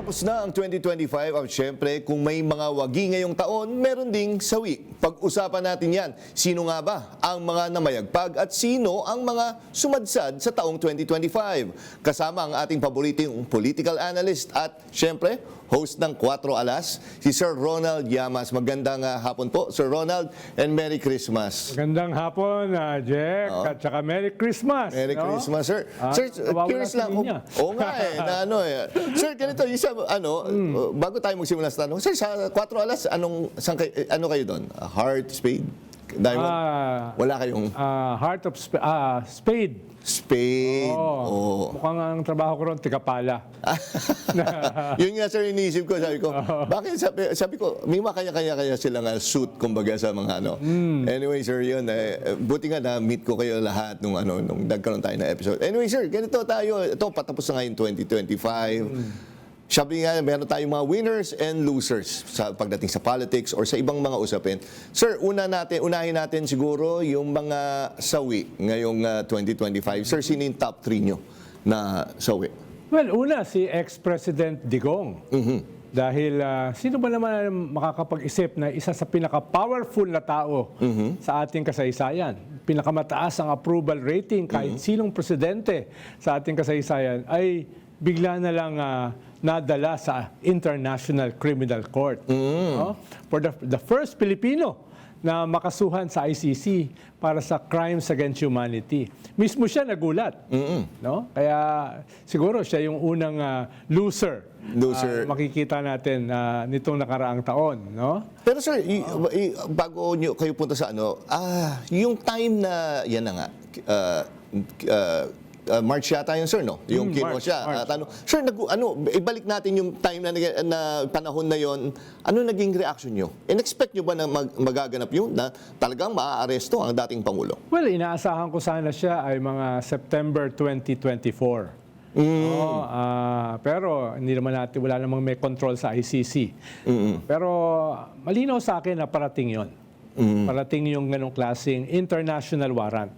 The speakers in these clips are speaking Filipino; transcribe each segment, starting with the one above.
Patapos na ang 2025 at syempre kung may mga wagi ngayong taon, meron ding sawi. Pag-usapan natin yan, sino nga ba ang mga namayagpag at sino ang mga sumadsad sa taong 2025. Kasama ang ating paboritong political analyst at syempre host ng 4 Alas, si Sir Ronald Llamas. Magandang hapon po, Sir Ronald, and Merry Christmas. Magandang hapon, Jack, at saka Merry Christmas. Merry Christmas, sir. Sir, curious lang. Oo nga Sir, ganito, bago tayo magsimula sa tanong, sir, sa 4 Alas, ano kayo doon? Heart, spade? Diamond? Wala kayong... Heart of Spade. Spade. Mukhang ang trabaho ko ron, tikapala. Yun nga, sir, iniisip ko. Bakit? Sabi ko, may mga kanya-kanya silang suit, kumbaga, sa mga ano. Anyway, sir, yun. Buti nga na-meet ko kayo lahat nung nagkaroon tayo na episode. Anyway, sir, ganito tayo. Ito, patapos na ngayon 2025. Sabi nga, meron tayong mga winners and losers sa pagdating sa politics or sa ibang mga usapin. Sir, unahin natin siguro yung mga sawi ngayong 2025. Sir, sino yung top 3 nyo na sawi? Well, una, si ex-President Digong. Dahil sino ba naman makakapag-isip na isa sa pinaka-powerful na tao sa ating kasaysayan, pinakamataas ang approval rating kahit sinong presidente sa ating kasaysayan, ay bigla na lang nadala sa International Criminal Court. For the first Filipino na makasuhan sa ICC para sa crimes against humanity. Mismo siya nagulat. No? Kaya siguro siya yung unang loser. Makikita natin nitong nakaraang taon. No? Pero sir, bago kayo punta sa yung time na yan na nga, March yata yun, sir, no? Yung kinuha siya. Sir, ibalik natin yung time na panahon na yon. Ano naging reaction nyo? In-expect nyo ba na magaganap yun na talagang maaaresto ang dating Pangulo? Well, inaasahan ko sana siya ay mga September 2024. Pero hindi naman wala namang may control sa ICC. Pero malinaw sa akin na parating yon. Parating yung ganong klaseng international warrant.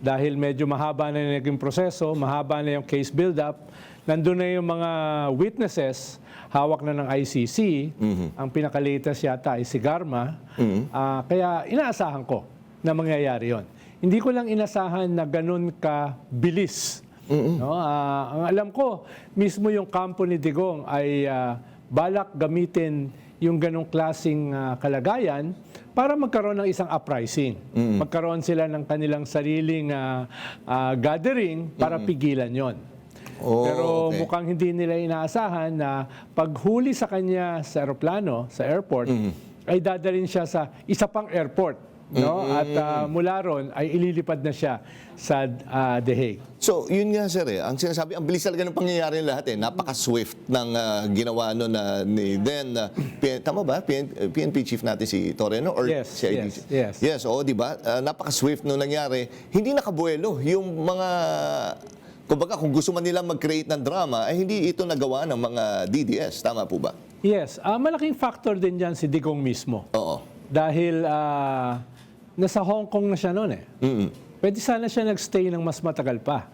Dahil medyo mahaba na yung naging proseso, mahaba na yung case build-up, nandun na yung mga witnesses, hawak na ng ICC, ang pinaka-latest yata ay si Garma. Kaya inaasahan ko na mangyayari yon. Hindi ko lang inasahan na ganun ka-bilis. No? Ang alam ko, mismo yung kampo ni Digong ay balak gamitin yung ganong klaseng kalagayan para magkaroon ng isang uprising. Magkaroon sila ng kanilang sariling gathering para pigilan yon. Pero mukhang hindi nila inaasahan na paghuli sa kanya sa aeroplano, sa airport, ay dadalhin siya sa isa pang airport. No? At mula ron ay ililipad na siya sa The Hague. So, yun nga sir ang sinasabi, ang bilis talaga ng pangyayari lahat Napaka-swift ng ginawa ni tama ba? PNP chief natin si Torreno or Yes, si IDG? yes. Yes, di ba? Napaka-swift nung nangyari. Hindi nakabuelo yung mga kumbaga kung gusto man nila mag-create ng drama ay hindi ito nagawa ng mga DDS, tama po ba? Yes, malaking factor din diyan si Digong mismo. Dahil nasa Hong Kong na siya noon Pwede sana siya nagstay ng mas matagal pa.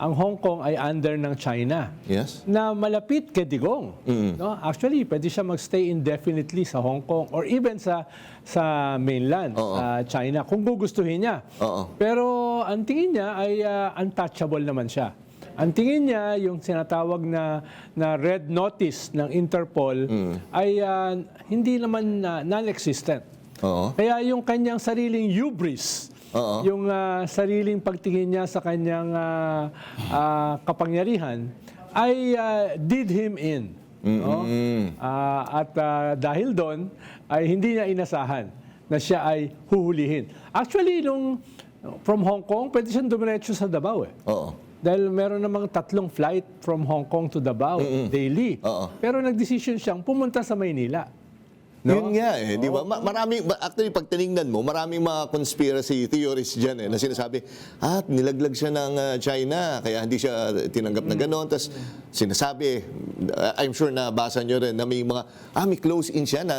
Ang Hong Kong ay under ng China. Yes. Na malapit kay Digong. No? Actually, pwede siya magstay indefinitely sa Hong Kong or even sa mainland, sa China, kung gugustuhin niya. Pero ang tingin niya ay untouchable naman siya. Ang tingin niya, yung sinatawag na red notice ng Interpol ay hindi naman non-existent. Kaya yung kanyang sariling hubris, yung sariling pagtingin niya sa kanyang kapangyarihan, ay did him in. At dahil doon, ay hindi niya inasahan na siya ay huhulihin. Actually, from Hong Kong, pwede siyang dumiretso sa Davao Dahil meron namang 3 flight from Hong Kong to Davao daily. Pero nag-decision siyang pumunta sa Maynila. No? Yun nga di ba? Actually, pag tinignan mo, maraming mga conspiracy theories dyan na sinasabi, nilaglag siya ng China, kaya hindi siya tinanggap na gano'n. Tapos sinasabi, I'm sure na basa nyo rin na may mga, may close-in siya na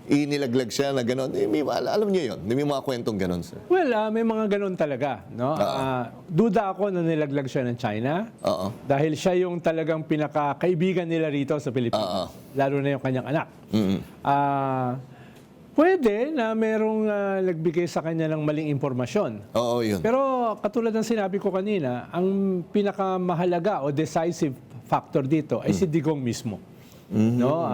inilaglag siya na gano'n. Alam niyo yun, may mga kwentong gano'n, sir. Well, may mga ganun talaga. No? Duda ako na nilaglag siya ng China Oo. dahil siya yung talagang pinakakaibigan nila rito sa Pilipinas. Lalo na yung kanyang anak. Pwede na merong nagbigay sa kanya ng maling impormasyon. Oo, yun. Pero katulad ng sinabi ko kanina, ang pinakamahalaga o decisive factor dito ay si Digong mismo. No?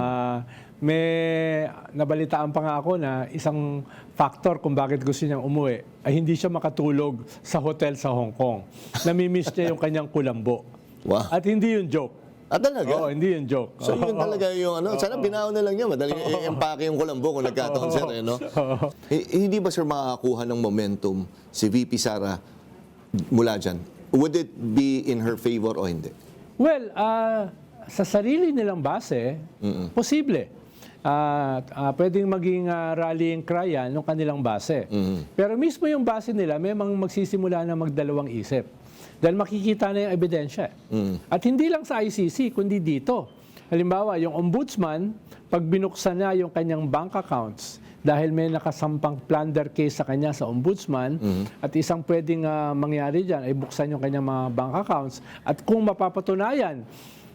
May nabalitaan pa nga ako na isang factor kung bakit gusto niyang umuwi ay hindi siya makatulog sa hotel sa Hong Kong. Namimiss niya yung kanyang kulambo. Wow. At hindi yung joke. Talaga? Oo, hindi yung joke. So yun talaga yung sana binaon na lang niya. Madaling i-empake yung kulambo kung nagkataon, sir. No? Hindi ba, sir, makakakuha ng momentum si VP Sara mula dyan? Would it be in her favor o hindi? Well, sa sarili nilang base, posible. Pwedeng maging rallying cry yan ng kanilang base. Pero mismo yung base nila, may magsisimula na magdalawang isip. Dahil makikita na yung ebidensya. At hindi lang sa ICC, kundi dito. Halimbawa, yung ombudsman, pag binuksan na yung kanyang bank accounts, dahil may nakasampang plunder case sa kanya sa ombudsman, at isang pwedeng mangyari dyan ay buksan yung kanyang mga bank accounts. At kung mapapatunayan,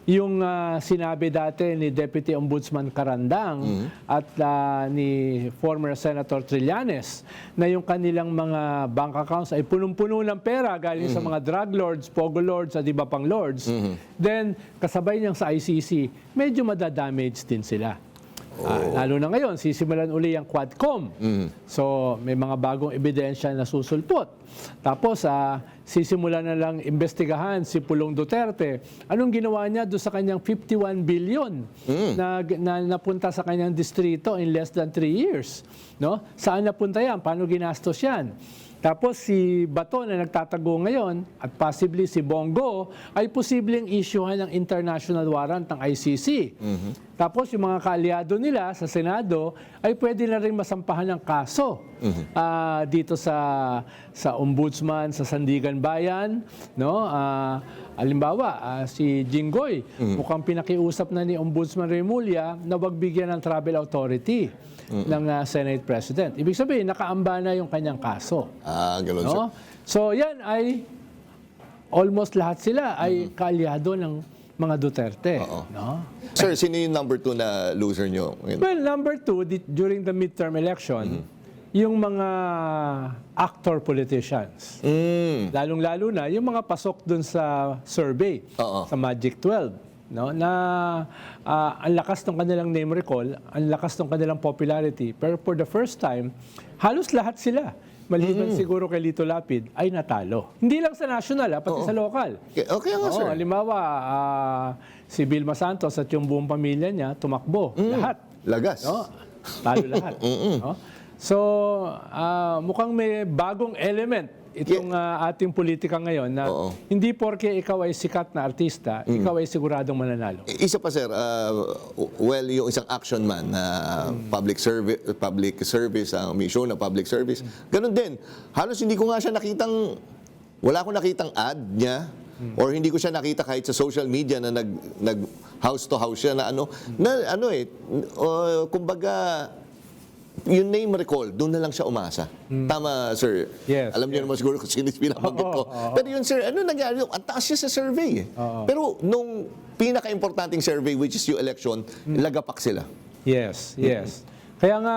yung sinabi dati ni Deputy Ombudsman Carandang at ni former Senator Trillanes na yung kanilang mga bank accounts ay punong-puno ng pera galing sa mga drug lords, pogo lords at iba pang lords, then kasabay niyang sa ICC, medyo madadamage din sila. Lalo na ngayon, sisimulan uli ang Quadcom. So, may mga bagong ebidensya na susulpot. Tapos, sisimulan na lang investigahan si Pulong Duterte. Anong ginawa niya doon sa kanyang 51 billion na napunta sa kanyang distrito in less than 3 years? No? Saan napunta yan? Paano ginastos yan? Tapos si Bato na nagtatago ngayon at possibly si Bongo ay posibleng issuehan ng international warrant ng ICC. Tapos yung mga kaalyado nila sa Senado ay pwede na rin masampahan ng kaso dito sa Ombudsman sa Sandigan Bayan, no? Halimbawa, si Jinggoy, mukhang pinakiusap na ni Ombudsman Remulla na wag bigyan ng travel authority ng Senate President. Ibig sabihin, nakaamba na yung kanyang kaso. Gano'n, sir. No? So yan ay almost lahat sila ay kaalyado ng mga Duterte. No? Sir, sino yung number 2 na loser nyo? Well, number 2, during the midterm election, yung mga actor politicians. Lalong-lalo na yung mga pasok dun sa survey, sa Magic 12. No, na ang lakas ng kanilang name recall, ang lakas ng kanilang popularity, pero for the first time, halos lahat sila, maliban siguro kay Lito Lapid, ay natalo. Hindi lang sa national, pati sa local. Okay nga, sir. Halimbawa, si Vilma Santos at yung buong pamilya niya, tumakbo. Lahat. Lagas. No? Talo lahat. No? So, mukhang may bagong element itong ating politika ngayon na hindi porke ikaw ay sikat na artista, ikaw ay siguradong mananalo. Isa pa, sir, well, yung isang action man na public service, may show na public service, ganun din. Halos hindi ko nga siya wala akong nakitang ad niya, or hindi ko siya nakita kahit sa social media na nag house to house siya na kumbaga, yung name recall, doon na lang siya umasa. Tama, sir. Yes, Alam niyo naman siguro kung sino yung pinabanggit ko. Pero yun, sir, ano nangyari? Ang taas siya sa survey. Pero nung pinaka-importanting survey, which is yung election, lagapak sila. Yes, yes. Kaya nga,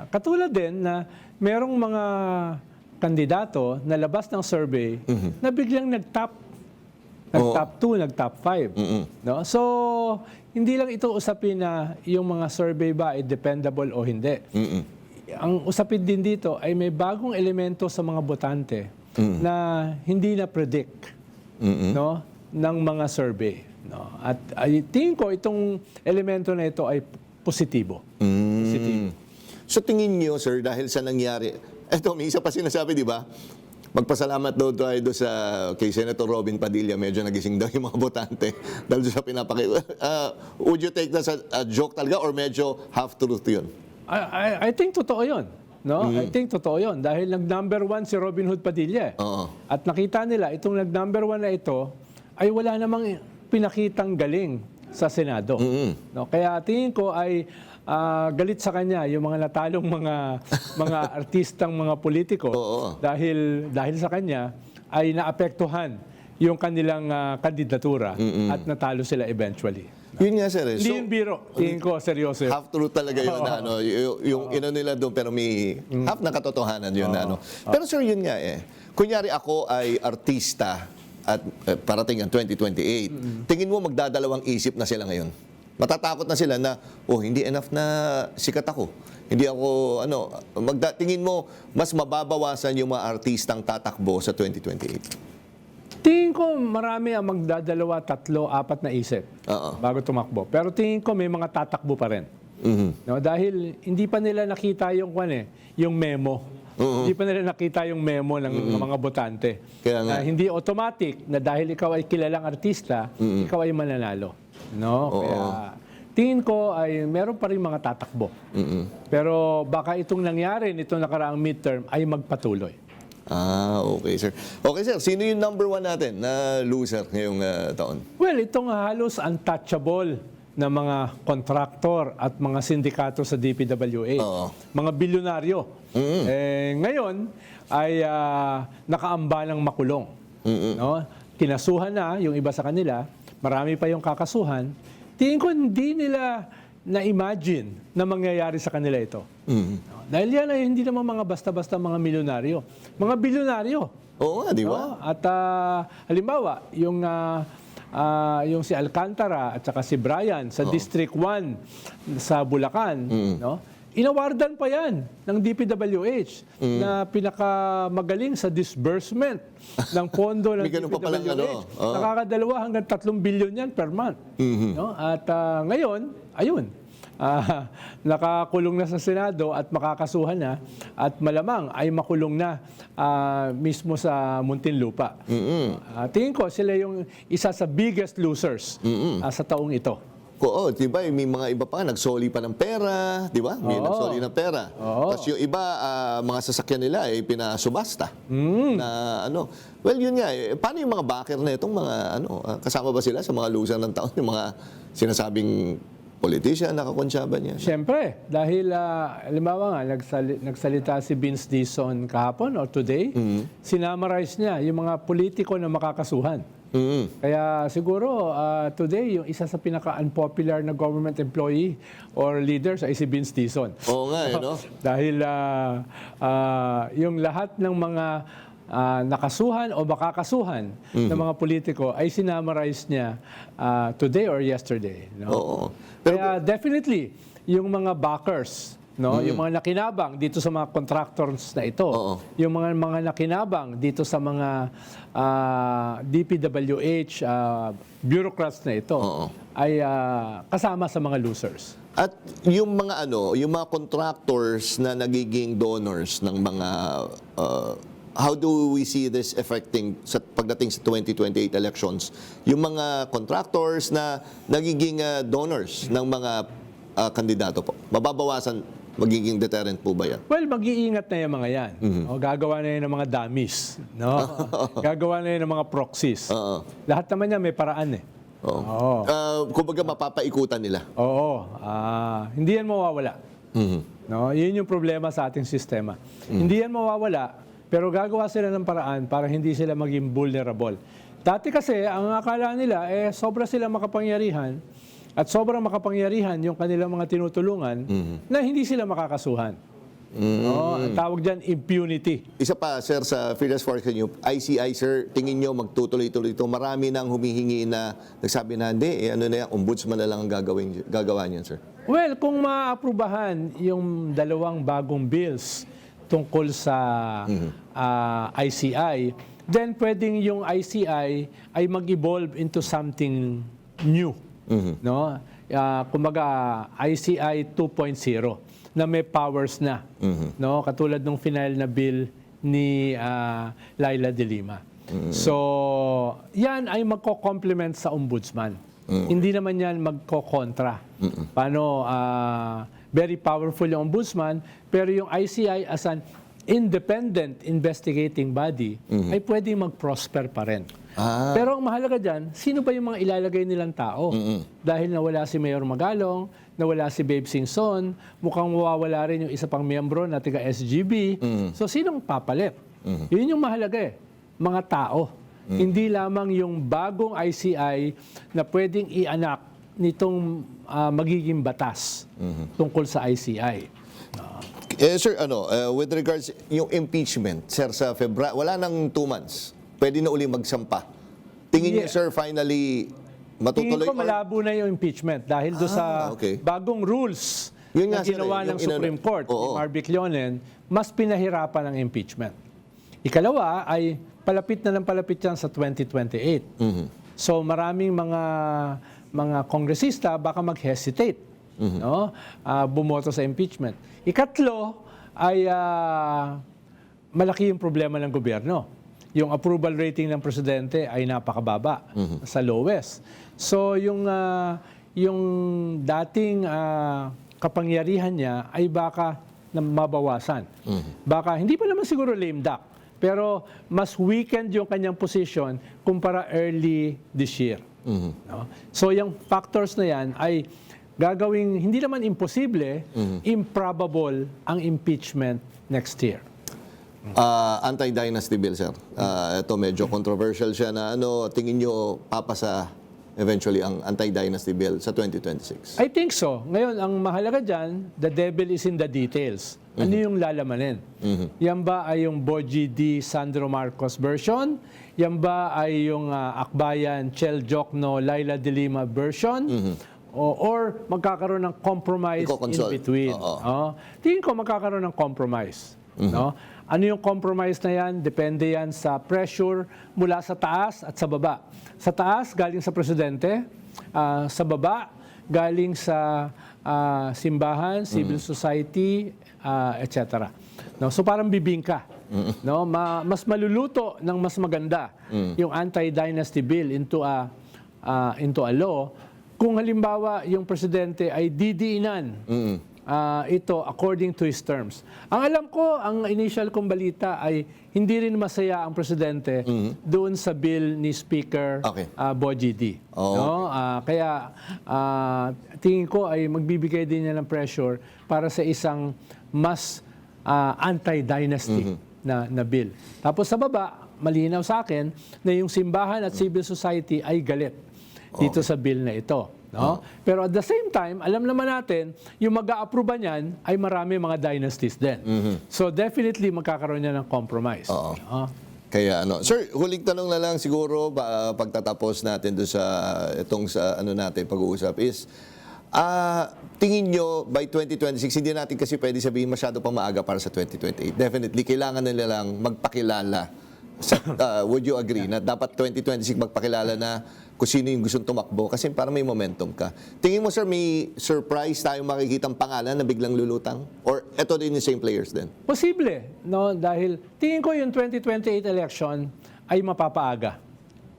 katulad din na merong mga kandidato na labas ng survey na biglang nag-top 2, nag-top 5. No? So, hindi lang ito usapin na yung mga survey ba ay dependable o hindi. Ang usapin din dito ay may bagong elemento sa mga botante na hindi na-predict no, ng mga survey. No? At I think ko itong elemento na ito ay positibo. Positibo. So tingin niyo, sir, dahil sa nangyari, eto, may isa pa sinasabi, di ba? Magpasalamat daw tayo kay Senator Robin Padilla, medyo nagising daw yung mga botante dahil sa would you take that as a joke talaga or medyo half-truth yun? I think totoo yun. No? I think totoo yun. Dahil nag-number 1 si Robin Hood Padilla. At nakita nila, itong nag-number 1 na ito, ay wala namang pinakitang galing sa Senado. No? Kaya tingin ko ay galit sa kanya yung mga natalong mga artistang mga politiko Oo. dahil sa kanya ay naapektuhan yung kanilang kandidatura at natalo sila eventually. Yun nga, sir. Hindi yung biro. Tingin ko, seryoso. Half truth talaga yun na ano, yung ino nila doon pero may half na katotohanan yun na ano. Pero sir, yun nga kunyari ako ay artista at parating ang 2028, tingin mo magdadalawang isip na sila ngayon? Matatakot na sila na, hindi enough na sikat ako. Hindi ako, tingin mo, mas mababawasan yung mga artistang tatakbo sa 2028? Tingin ko marami ang magdadalawa, 3, 4 na isip bago tumakbo. Pero tingin ko may mga tatakbo pa rin. No, dahil hindi pa nila nakita yung memo. Hindi pa nila nakita yung memo ng mga botante. Kaya nga. Hindi automatic na dahil ikaw ay kilalang artista, ikaw ay mananalo. No? Kaya tingin ko ay meron pa rin mga tatakbo. Pero baka itong nangyari nitong nakaraang midterm ay magpatuloy. Okay, sir. Okay, sir. Sino yung number 1 natin na loser ngayong taon? Well, itong halos untouchable na mga kontraktor at mga sindikato sa DPWH. Mga bilyonaryo. Ngayon ay nakaambalang makulong. No? Kinasuhan na yung iba sa kanila. Marami pa yung kakasuhan. Tingin ko hindi nila na-imagine na mangyayari sa kanila ito. Dahil yan ay hindi naman mga basta-basta mga milyonaryo. Mga bilyonaryo. Oo nga, di ba? No? At halimbawa, yung si Alcantara at saka si Brian sa District 1 sa Bulacan, no? Inawardan pa yan ng DPWH na pinakamagaling sa disbursement ng pondo ng May ganun pa palang DPWH. Nakaka-2 hanggang 3 billion yan per month. No? At ngayon, ayun, nakakulong na sa Senado at makakasuhan na at malamang ay makulong na mismo sa Muntinlupa. Tingin ko sila yung isa sa biggest losers sa taong ito. Oo, di ba? May mga iba pa nga, nagsoli pa ng pera, di ba? May nagsoli ng pera. Tapos yung iba, mga sasakyan nila ay pinasubasta. Na well, yun nga, paano yung mga backer na itong mga, kasama ba sila sa mga loser ng taon? Yung mga sinasabing politician, nakakonsyaba niya? Siyempre, dahil, halimbawa nga, nagsalita si Vince Dizon kahapon or today, sinamarize niya yung mga politiko na makakasuhan. Kaya siguro today, yung isa sa pinaka-unpopular na government employee or leaders ay si Vince Dizon. Oo nga, no? Dahil yung lahat ng mga nakasuhan o makakasuhan ng mga politiko ay sinamarize niya today or yesterday. No? Oo. Kaya definitely, yung mga backers, no, yung mga nakinabang dito sa mga contractors na ito, yung mga nakinabang dito sa mga DPWH bureaucrats na ito, ay kasama sa mga losers. At yung mga yung mga contractors na nagiging donors ng mga how do we see this affecting sa pagdating sa 2028 elections? Yung mga contractors na nagiging donors ng mga kandidato po. Mababawasan, magiging deterrent po ba yan? Well, mag-iingat na yung mga yan. O, gagawa na yan ng mga dummies. No? Gagawa na yan ng mga proxies. Lahat naman yan may paraan eh. Kumbaga mapapaikutan nila. Hindi yan mawawala. No? Yun yung problema sa ating sistema. Hindi yan mawawala, pero gagawa sila ng paraan para hindi sila maging vulnerable. Dati kasi, ang akala nila, sobra sila makapangyarihan at sobrang makapangyarihan yung kanilang mga tinutulungan na hindi sila makakasuhan. Ang tawag dyan, impunity. Isa pa, sir, sa Freedom's Force News, ICI, sir, tingin nyo magtutuloy-tuloy ito. Marami nang humihingi na nagsabi na, hindi, na yan, ombudsman na lang ang gagawa niyan, sir. Well, kung maaprubahan yung 2 bagong bills tungkol sa ICI, then pwedeng yung ICI ay mag-evolve into something new. No? Kumbaga, ICI 2.0 na may powers na. No? Katulad ng final na bill ni Laila de Lima. So, yan ay magko-complement sa ombudsman. Hindi naman yan magko-kontra. Paano, very powerful yung ombudsman, pero yung ICI as an independent investigating body ay pwedeng mag-prosper pa rin. Pero ang mahalaga dyan, sino ba yung mga ilalagay nilang tao? Dahil nawala si Mayor Magalong, nawala si Babe Singson, mukhang mawawala rin yung isa pang miyembro na tiga SGB. So sinong papalit? Yun yung mahalaga eh, mga tao. Hindi lamang yung bagong ICI na pwedeng ianak nitong magiging batas tungkol sa ICI. Sir, with regards yung impeachment, sir, sa February, wala nang 2 months. Pwede na uli magsampa. Tingin niyo, sir, finally matutuloy? Tingin ko malabo na yung impeachment dahil doon sa bagong rules Yun na nga, sir, ginawa ng yung Supreme Court, ni Oo. Marvick Leonen, mas pinahirapan ang impeachment. Ikalawa ay palapit na ng palapit yan sa 2028. So maraming mga kongresista baka mag-hesitate, no? Bumoto sa impeachment. Ikatlo ay malaki yung problema ng gobyerno. Yung approval rating ng presidente ay napakababa, sa lowest. So yung dating kapangyarihan niya ay baka mabawasan. Baka hindi pa naman siguro lame duck, pero mas weakened yung kanyang position kumpara early this year. No? So yung factors na yan ay gagawing hindi naman imposible, improbable ang impeachment next year. Anti-dynasty bill, sir. Ito medyo controversial siya na tingin nyo papasa eventually ang anti-dynasty bill sa 2026? I think so. Ngayon, ang mahalaga dyan, the devil is in the details. Ano yung lalamanin? Yan ba ay yung Boji D. Sandro Marcos version? Yan ba ay yung Akbayan, Chel Jokno, Laila de Lima version? Or magkakaroon ng compromise in between? Tingin ko magkakaroon ng compromise. No? Ano yung compromise na yan? Depende yan sa pressure mula sa taas at sa baba. Sa taas, galing sa presidente. Sa baba, galing sa simbahan, civil society, etc. No? So parang bibingka. No? Mas maluluto ng mas maganda yung anti-dynasty bill into a law kung halimbawa yung presidente ay didiinan ito according to his terms. Ang alam ko, ang initial kong balita ay hindi rin masaya ang presidente doon sa bill ni Speaker Boji D. No? Kaya tingin ko ay magbibigay din niya ng pressure para sa isang mas anti-dynasty na bill. Tapos sa baba, malinaw sa akin na yung simbahan at civil society ay galit dito sa bill na ito. No? Pero at the same time, alam naman natin, yung mag-a-approve niyan ay marami mga dynasties din. So definitely magkakaroon niya ng compromise. Kaya Sir, huling tanong na lang siguro pagtatapos natin doon sa itong sa natin pag-uusap is tingin nyo by 2026, hindi natin kasi pwede sabihin masyado pang maaga para sa 2028. Definitely, kailangan nila lang magpakilala. Would you agree na dapat 2026 magpakilala na kung sino yung gustong tumakbo kasi para may momentum ka? Tingin mo, sir, may surprise tayong makikitang pangalan na biglang lulutang? Or eto din yung same players din? Posible, no? Dahil tingin ko yung 2028 election ay mapapaaga.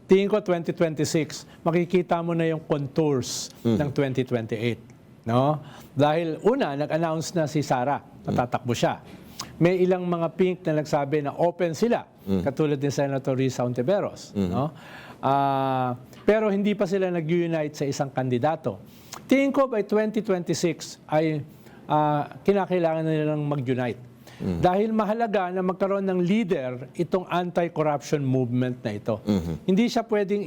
Tingin ko 2026, makikita mo na yung contours ng 2028. No? Dahil una, nag-announce na si Sara, natatakbo siya. May ilang mga pink na nagsabi na open sila, katulad ni Senator Risa Ontiveros. No? Pero hindi pa sila nag-unite sa isang kandidato. Tingin ko by 2026 ay kinakailangan na nilang mag-unite. Dahil mahalaga na magkaroon ng leader itong anti-corruption movement na ito. Hindi siya pwedeng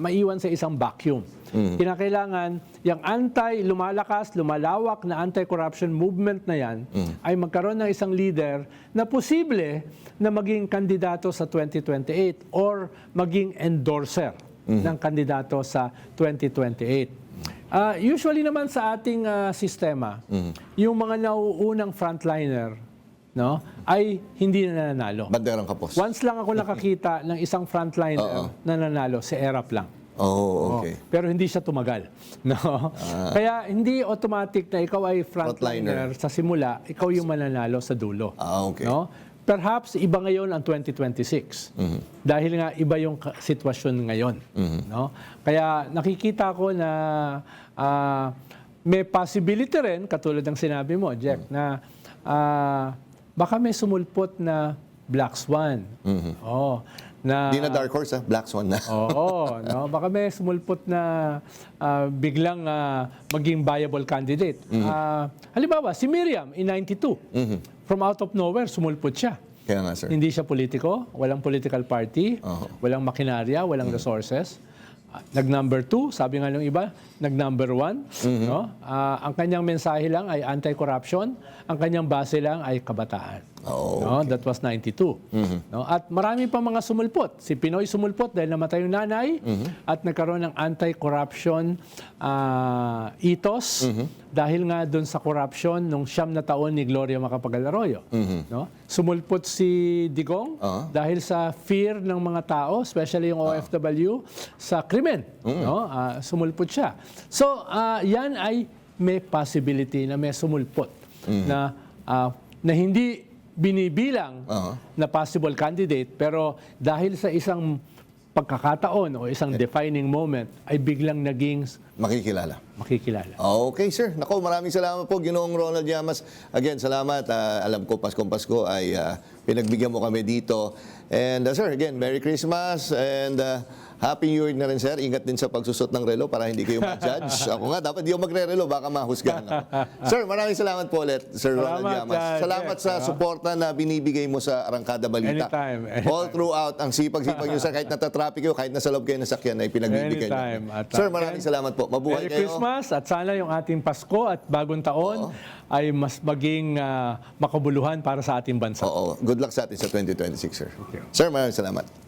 maiwan sa isang vacuum. Kinakailangan yung lumalawak na anti-corruption movement na yan ay magkaroon ng isang leader na posible na maging kandidato sa 2028 or maging endorser ng kandidato sa 2028. Usually naman sa ating sistema, yung mga nauunang frontliner ay hindi na nanalo. Banderang kapos. Once lang ako nakakita ng isang frontliner na nanalo, si Erap lang. Okay. Pero hindi siya tumagal. No? Kaya hindi automatic na ikaw ay frontliner sa simula, ikaw yung mananalo sa dulo. Okay. No? Perhaps iba ngayon ang 2026. Dahil nga iba yung sitwasyon ngayon. No? Kaya nakikita ko na may possibility rin, katulad ng sinabi mo, Jack, na baka may sumulpot na Black Swan. Oh, na Di na dark horse, Black Swan na. Oo, no? Baka may sumulpot na biglang maging viable candidate. Halimbawa, si Miriam in 92. From out of nowhere, sumulpot siya. Kaya nga, sir. Hindi siya politiko, walang political party, walang makinarya, walang resources. Nag-number 2, sabi nga ng iba, nag-number 1. No? Ang kanyang mensahe lang ay anti-corruption, ang kanyang base lang ay kabataan. No? That was 92. No? At marami pa mga sumulpot. Si Pinoy sumulpot dahil namatay yung nanay at nagkaroon ng anti-corruption ethos dahil nga doon sa corruption nung 9 na taon ni Gloria Macapagal Arroyo. No? Sumulpot si Digong dahil sa fear ng mga tao, especially yung OFW, sa krimen. No? Sumulpot siya. So, yan ay may possibility na may sumulpot na hindi binibilang na possible candidate, pero dahil sa isang pagkakataon o isang defining moment ay biglang naging Makikilala. makikilala. Okay, sir. Naku, maraming salamat po, Ginoong Ronald Llamas. Again, salamat. Alam ko, Paskong-Pasko ay pinagbigyan mo kami dito. And sir, again, Merry Christmas and Happy New Year na rin, sir. Ingat din sa pagsusot ng relo para hindi kayo ma-judge. Ako nga, dapat di ako magre-relo, baka mahusgahan ako. Sir, maraming salamat po ulit, Sir Ronald Llamas. Salamat sa suporta na binibigay mo sa Arangkada Balita. Anytime. All throughout, ang sipag-sipag nyo, sir, kahit natatraffic kayo, kahit nasa loob kayo ng sakyan, ay pinagbibigay nyo. Anytime. At, Sir, maraming salamat po. Mabuhay Merry kayo. Christmas at sana yung ating Pasko at bagong taon ay mas maging makabuluhan para sa ating bansa. Oo. Good luck sa atin sa 2026, sir. Sir, maraming salamat.